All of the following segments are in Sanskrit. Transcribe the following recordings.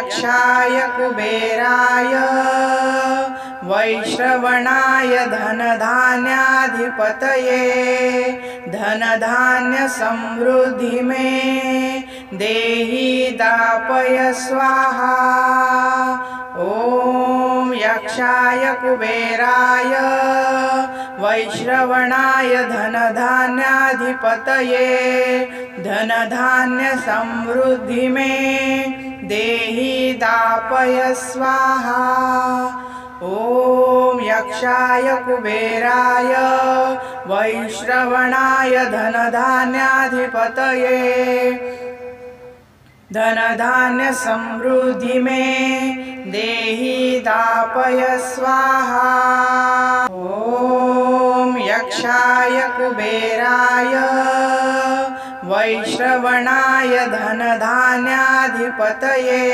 यक्षाय कुबेराय वैश्रवणाय धनधान्याधिपतये धनधान्य समृद्धि में देहि दापय स्वाहा। ओम यक्षाय कुबेराय वैश्रवणाय धनधान्याधिपतये धनधान्य समृद्धि में देहि दापय स्वाहा। ओम यक्षाय कुबेराय वैश्रवणाय धनधान्याधिपतये धनधान्य समृद्धि में देहि दापय स्वाहा। ओम यक्षाय कुबेराय वैश्रवणाय धनधान्याधिपतये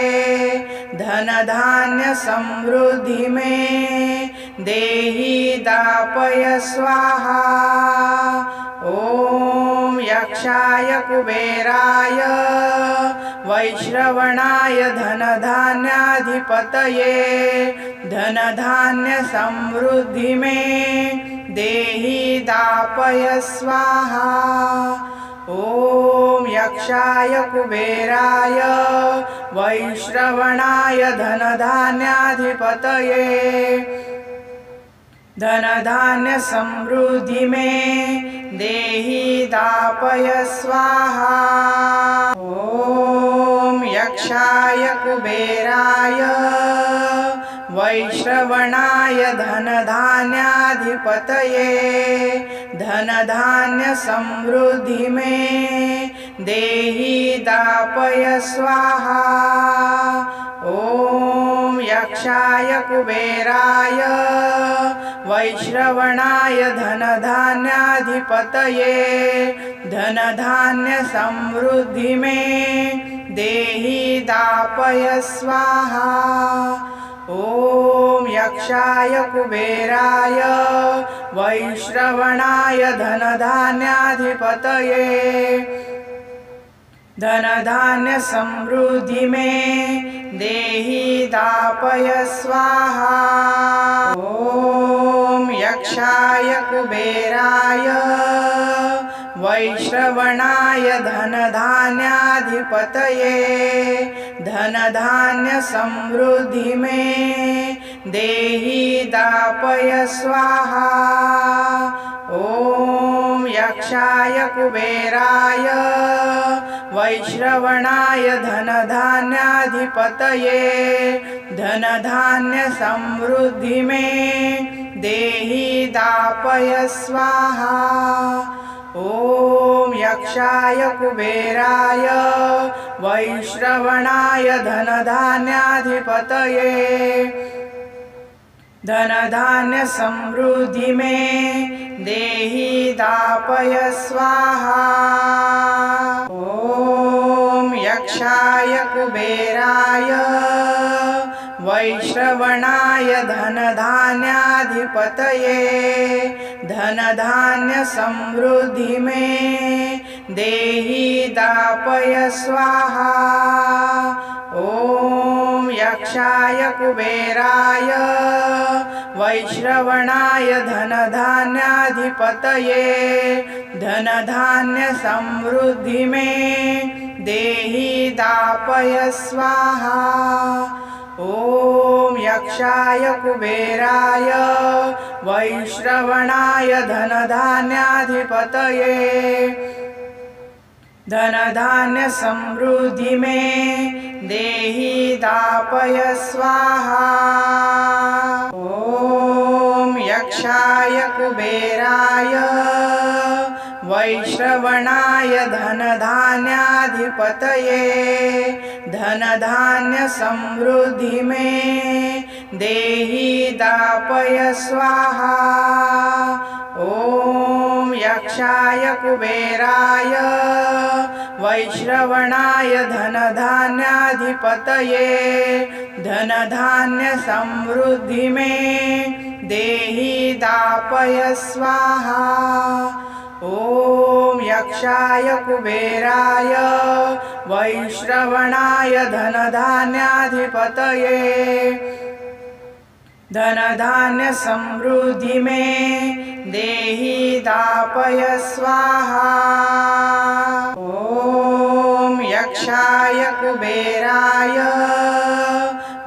धनधान्य समृद्धि में देहि दापय स्वाहा। ओम यक्षाय कुबेराय वैश्रवणाय धनधान्याधिपतये धनधान्य समृद्धि में देहि दापय स्वाहा। ओम यक्षाय कुबेराय वैश्रवणाय धनधान्याधिपतये धनधान्य समृद्धि में देहि दापय स्वाहा। ओम यक्षाय कुबेराय वैश्रवणाय धनधान्याधिपतये धनधान्य समृद्धि में देहि दापय स्वाहा। ओम यक्षाय कुबेराय वैश्रवणाय धनधान्याधिपतये धनधान्य समृद्धि में देहि दापय स्वाहा। ओम यक्षाय कुबेराय वैश्रवणाय धनधान्याधिपतये धनधान्य समृद्धि में देहि दापय स्वाहा। ओम यक्षाय कुबेराय वैश्रवणाय धनधान्याधिपतये धनधान्य समृद्धि में देहि दापय स्वाहा। ओम यक्षाय कुबेराय वैश्रवणाय धनधान्याधिपतये धनधान्य समृद्धि में देहि दापय स्वाहा। ओम यक्षाय कुबेराय वैश्रवणाय धनधान्याधिपतये धनधान्य समृद्धि में देहि दापय स्वाहा। ओम यक्षाय कुबेराय वैश्रवणाय धनधान्याधिपतये धनधान्य समृद्धि में देहि दापय स्वाहा। ओम यक्षाय कुबेराय वैश्रवणाय धनधान्याधिपतये धनधान्य समृद्धि में देहि दापय स्वाहा। ओम यक्षाय कुबेराय वैश्रवणाय धनधान्याधिपतये धनधान्य समृद्धि में देहि दापय स्वाहा। ओम यक्षाय कुबेराय वैश्रवणाय धनधान्याधिपतये धनधान्य समृद्धि में देहि दापय स्वाहा। ओम यक्षाय कुबेराय वैश्रवणाय धनधान्याधिपतये धनधान्य समृद्धि में देहि दापय स्वाहा। ॐ यक्षाय कुबेराय वैश्रवणाय धनधान्याधिपतये धनधान्य समृद्धि में देहि दापय स्वाहा। ॐ यक्षाय कुबेराय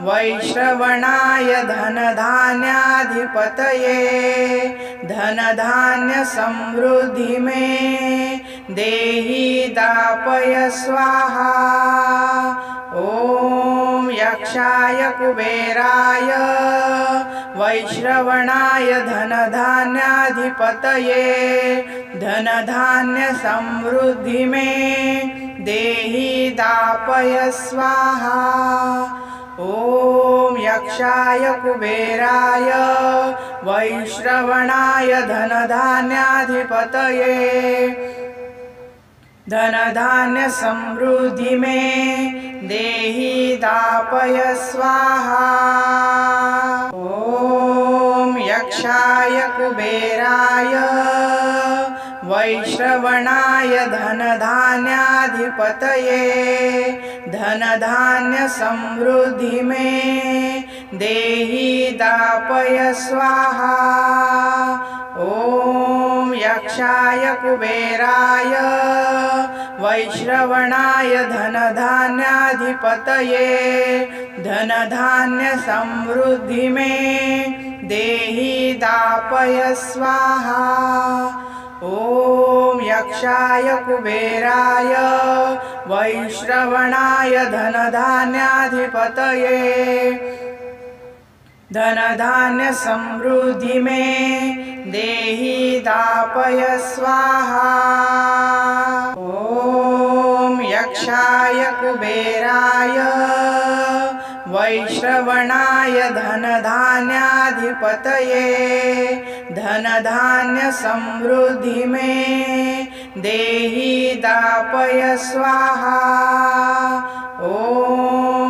वैश्रवणाय धनधान्याधिपतये धनधान्य समृद्धि में देहि दापय स्वाहा। ॐ यक्षाय कुबेराय वैश्रवणाय धनधान्याधिपतये धनधान्य समृद्धि में देहि दापय स्वाहा। ॐ यक्षाय कुबेराय वैश्रवणाय धनधान्याधिपतये धनधान्य समृद्धि में देहि दापय स्वाहा। ॐ यक्षाय कुबेराय वैश्रवणाय धनधान्याधिपतये धनधान्य समृद्धि में देहि दापय स्वाहा। ॐ यक्षाय कुबेराय वैश्रवणाय धनधान्याधिपतये धनधान्य समृद्धि में देहि दापय स्वाहा। ॐ यक्षाय कुबेराय वैश्रवणाय धनधान्याधिपतये धनधान्य समृद्धि में देहि दापय स्वाहा। ॐ यक्षाय कुबेराय वैश्रवणाय धनधान्याधिपतये धनधान्य समृद्धि में देहि दापय स्वाहा। ॐ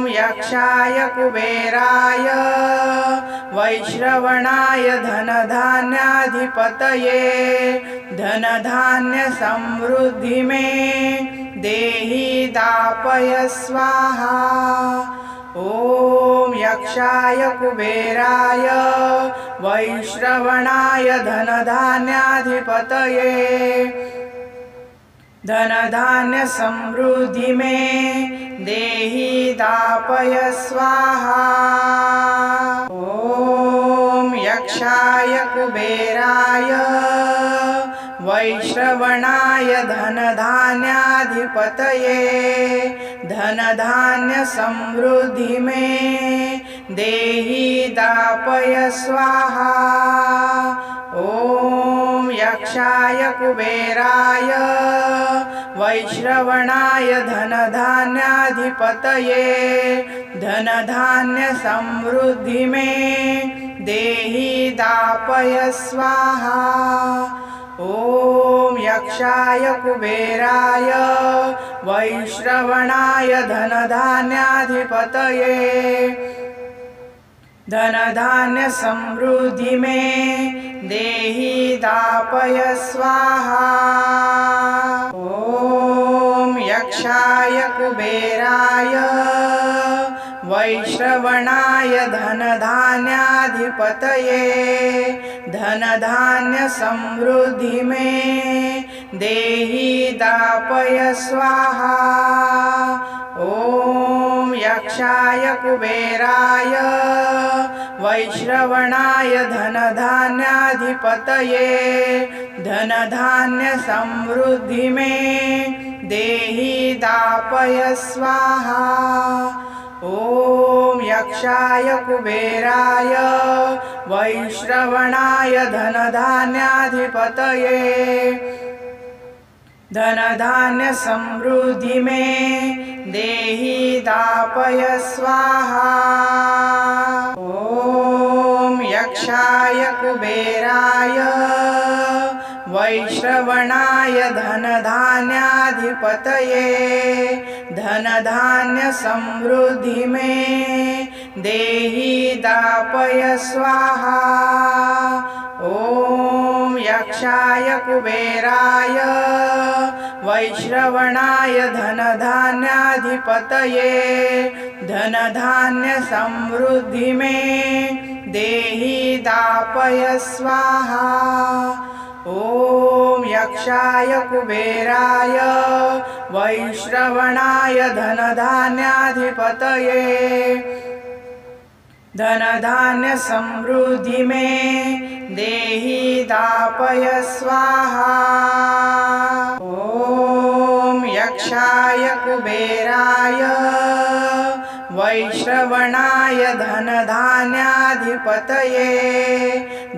यक्षाय कुबेराय वैश्रवणाय धनधान्याधिपतये धनधान्य समृद्धि में देहि दापय स्वाहा। ॐ यक्षाय कुबेराय वैश्रवणाय धनधान्याधिपतये धनधान्य समृद्धि में देहि दापय स्वाहा। ॐ यक्षाय कुबेराय वैश्रवणाय धनधान्याधिपतये धनधान्य समृद्धि में देहि दापय स्वाहा। ॐ यक्षाय कुबेराय वैश्रवणाय धनधान्याधिपतये धनधान्य समृद्धि में देहि दापय स्वाहा। ॐ यक्षाय कुबेराय वैश्रवणाय धनधान्याधिपतये धनधान्य समृद्धि में देहि दापय स्वाहा। ॐ यक्षाय कुबेराय वैश्रवणाय धनधान्याधिपतये धनधान्य समृद्धि में देहि दापय स्वाहा। ॐ यक्षाय कुबेराय वैश्रवणाय धनधान्याधिपतये धनधान्य समृद्धि में देहि दापय स्वाहा। ॐ यक्षाय कुबेराय वैश्रवणाय धनधान्याधिपतये धनधान्य समृद्धि में देहि दापय स्वाहा। ॐ यक्षाय कुबेराय वैश्रवणाय धनधान्याधिपतये धनधान्य समृद्धि में देहि दापय स्वाहा। ॐ यक्षाय कुबेराय वैश्रवणाय धनधान्याधिपतये धनधान्य समृद्धि में देहि दापय स्वाहा। ॐ यक्षाय कुबेराय वैश्रवणाय धनधान्याधिपतये धनधान्य समृद्धि में देहि दापय स्वाहा। ॐ यक्षाय कुबेराय वैश्रवणाय धनधान्याधिपतये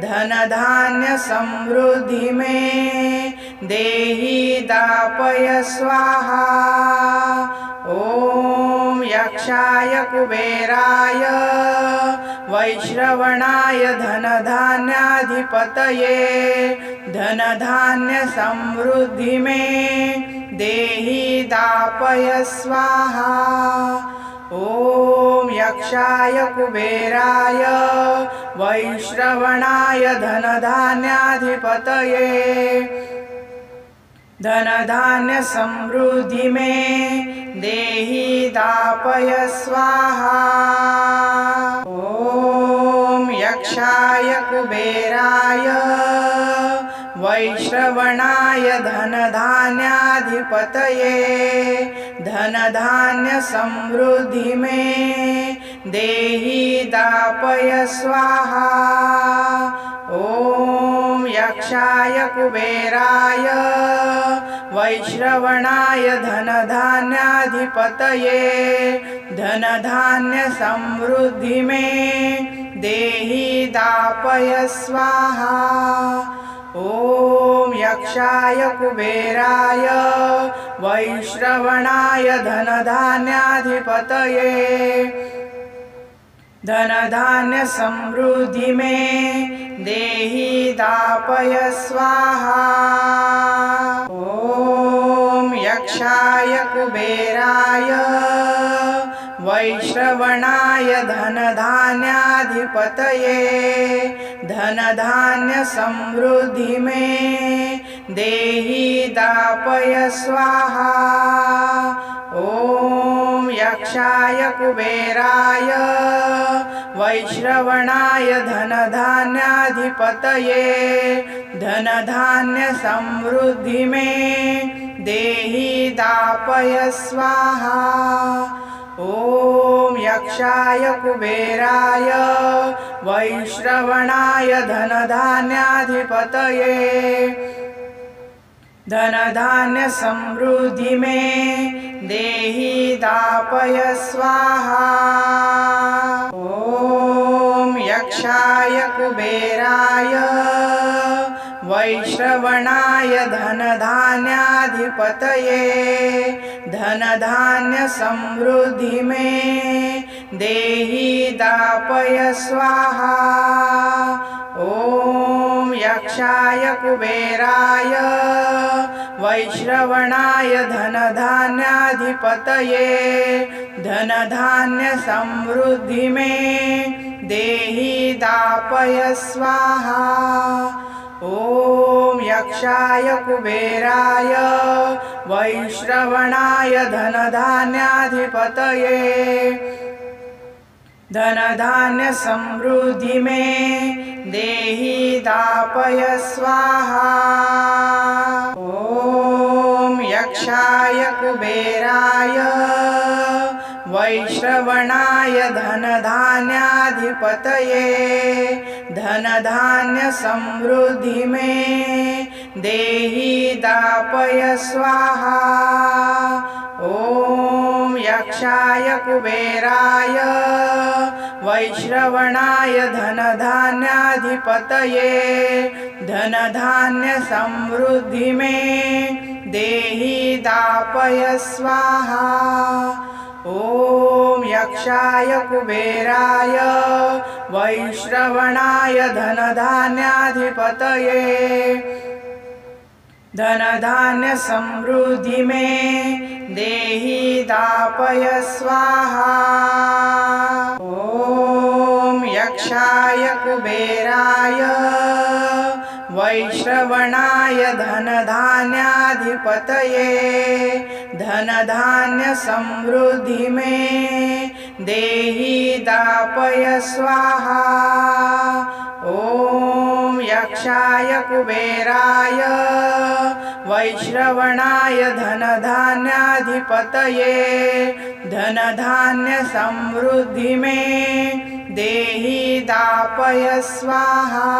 धनधान्य समृद्धि में देहि दापय स्वाहा। ॐ यक्षाय कुबेराय वैश्रवणाय धनधान्याधिपतये धनधान्य समृद्धि में देहि दापय स्वाहा। ॐ यक्षाय कुबेराय वैश्रवणाय धनधान्याधिपतये धनधान्य समृद्धि में देहि दापय स्वाहा। ॐ यक्षाय कुबेराय वैश्रवणाय धनधान्याधिपतये धनधान्य समृद्धि में देहि दापय स्वाहा। ॐ यक्षाय कुबेराय वैश्रवणाय धनधान्याधिपतये धनधान्य समृद्धि में देहि दापय स्वाहा। ॐ यक्षाय कुबेराय वैश्रवणाय धनधान्याधिपतये धनधान्य समृद्धि में देहि दापय स्वाहा। ॐ यक्षाय कुबेराय वैश्रवणाय धनधान्याधिपतये धनधान्य समृद्धि में देहि दापय स्वाहा। ॐ यक्षाय कुबेराय वैश्रवणाय धनधान्याधिपतये धनधान्य समृद्धि में देहि दापय स्वाहा। ॐ यक्षाय कुबेराय वैश्रवणाय धनधान्याधिपतये धनधान्य समृद्धि में देहि दापय स्वाहा। ॐ यक्षाय कुबेराय वैश्रवणाय धनधान्याधिपतये धनधान्य समृद्धि में देहि दापय स्वाहा। ॐ यक्षाय कुबेराय वैश्रवणाय धनधान्याधिपतये धनधान्य समृद्धि में देहि दापय स्वाहा। ॐ यक्षाय कुबेराय वैश्रवणाय धनधान्याधिपतये धनधान्य समृद्धि में देहि दापय स्वाहा। ॐ यक्षाय कुबेराय वैश्रवणाय धनधान्याधिपतये धनधान्य समृद्धि में देहि दापय स्वाहा। ॐ यक्षाय कुबेराय वैश्रवणाय धनधान्याधिपतये धनधान्य समृद्धि में देहि दापय स्वाहा। ॐ यक्षाय कुबेराय वैश्रवणाय धनधान्याधिपतये धनधान्य समृद्धि में देहि दापय स्वाहा। ॐ यक्षाय कुबेराय वैश्रवणाय धनधान्याधिपतये धनधान्यसमृद्धि मे देहि दापय स्वाहा। ॐ यक्षाय कुबेराय वैश्रवणाय धनधान्याधिपतये धनधान्यसमृद्धि मे देहि दापय स्वाहा।